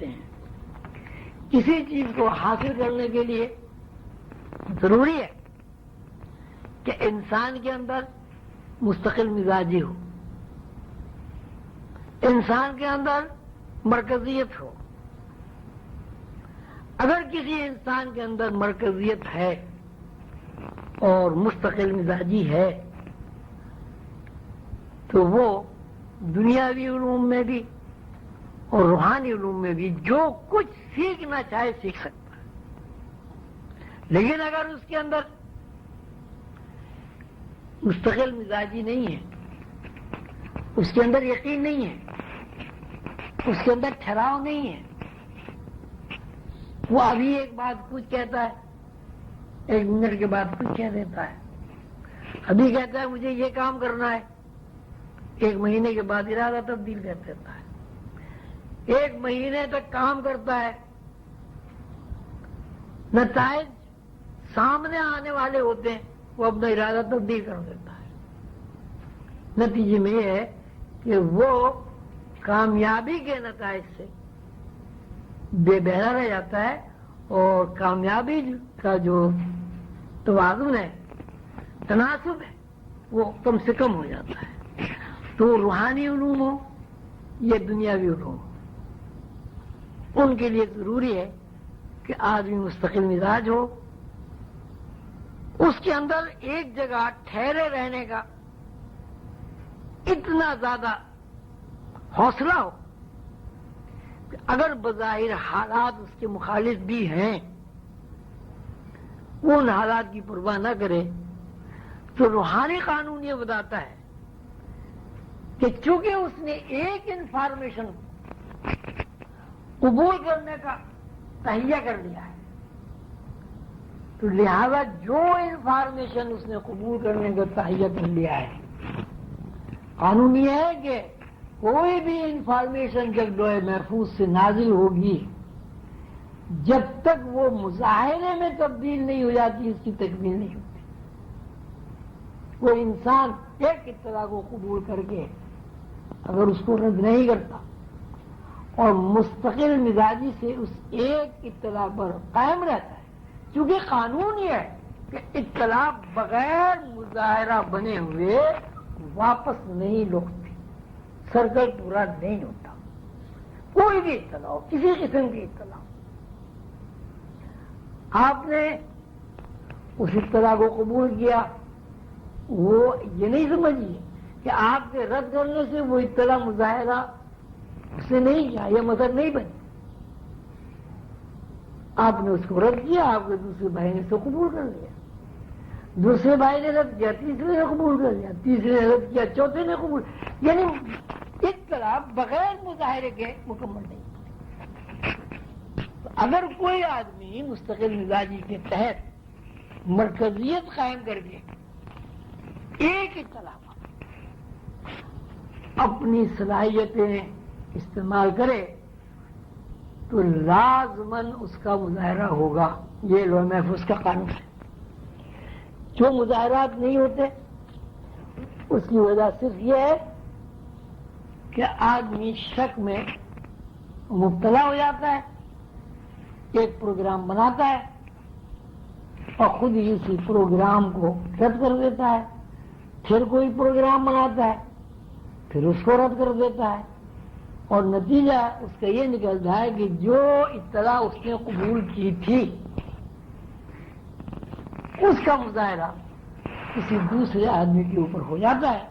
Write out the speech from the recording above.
ہیں کسی چیز کو حاصل کرنے کے لیے ضروری ہے کہ انسان کے اندر مستقل مزاجی ہو، انسان کے اندر مرکزیت ہو۔ اگر کسی انسان کے اندر مرکزیت ہے اور مستقل مزاجی ہے تو وہ دنیاوی علوم میں بھی اور روحانی علوم میں بھی جو کچھ سیکھنا چاہے سیکھ سکتا ہے۔ لیکن اگر اس کے اندر مستقل مزاجی نہیں ہے، اس کے اندر یقین نہیں ہے، اس کے اندر ٹھہراؤ نہیں ہے، وہ ابھی ایک بات کچھ کہتا ہے، ایک منٹ کے بعد کچھ کہہ دیتا ہے، ابھی کہتا ہے مجھے یہ کام کرنا ہے، ایک مہینے کے بعد ارادہ تبدیل کر دیتا ہے، ایک مہینے تک کام کرتا ہے، نتائج سامنے آنے والے ہوتے ہیں، وہ اپنا ارادہ تبدیل کر دیتا ہے۔ نتیجے میں یہ ہے کہ وہ کامیابی کے نتائج سے بے بہرا رہ جاتا ہے اور کامیابی کا جو توازن ہے، تناسب ہے، وہ کم سے کم ہو جاتا ہے۔ تو روحانی علوم ہو یا دنیاوی علوم ہو، ان کے لیے ضروری ہے کہ آدمی مستقل مزاج ہو، اس کے اندر ایک جگہ ٹھہرے رہنے کا اتنا زیادہ حوصلہ ہو کہ اگر بظاہر حالات اس کے مخالف بھی ہیں وہ ان حالات کی پرواہ نہ کرے۔ تو روحانی قانون یہ بتاتا ہے کہ چونکہ اس نے ایک انفارمیشن قبول کرنے کا تہیہ کر لیا ہے تو لہذا جو انفارمیشن اس نے قبول کرنے کا تہیہ کر لیا ہے، قانون یہ ہے کہ کوئی بھی انفارمیشن جب لوح محفوظ سے نازل ہوگی جب تک وہ مظاہرے میں تبدیل نہیں ہو جاتی اس کی تکمیل نہیں ہوتی۔ وہ انسان ایک اطلاع کو قبول کر کے اگر اس کو رد نہیں کرتا اور مستقل مزاجی سے اس ایک اطلاع پر قائم رہتا ہے، کیونکہ قانون یہ ہے کہ اطلاع بغیر مظاہرہ بنے ہوئے واپس نہیں لوٹتی، سرکل پورا نہیں ہوتا۔ کوئی بھی اطلاع ہو، کسی قسم کی اطلاع ہو، آپ نے اس اطلاع کو قبول کیا، وہ یہ نہیں سمجھیے کہ آپ کے رد کرنے سے وہ اطلاع مظاہرہ اس سے نہیں کیا، یہ مذہب نہیں بنی۔ آپ نے اس کو رد کیا، آپ کے دوسرے بھائی نے اس کو قبول کر لیا، دوسرے بھائی نے رد کیا، تیسرے نے قبول کر لیا، تیسرے نے رد کیا، چوتھے نے قبول، یعنی اطلاع بغیر مظاہرے کے مکمل نہیں۔ اگر کوئی آدمی مستقل مزاجی کے تحت مرکزیت قائم کر کے ایک اطلاع اپنی صلاحیتیں استعمال کرے تو لازماً اس کا مظاہرہ ہوگا۔ یہ لوح محفوظ کا قانون ہے۔ جو مظاہرات نہیں ہوتے اس کی وجہ صرف یہ ہے کہ آدمی شک میں مبتلا ہو جاتا ہے، ایک پروگرام بناتا ہے اور خود ہی اسی پروگرام کو رد کر دیتا ہے، پھر کوئی پروگرام بناتا ہے، پھر اس کو رد کر دیتا ہے، اور نتیجہ اس کا یہ نکلتا ہے کہ جو اطلاع اس نے قبول کی تھی اس کا مظاہرہ کسی دوسرے آدمی کے اوپر ہو جاتا ہے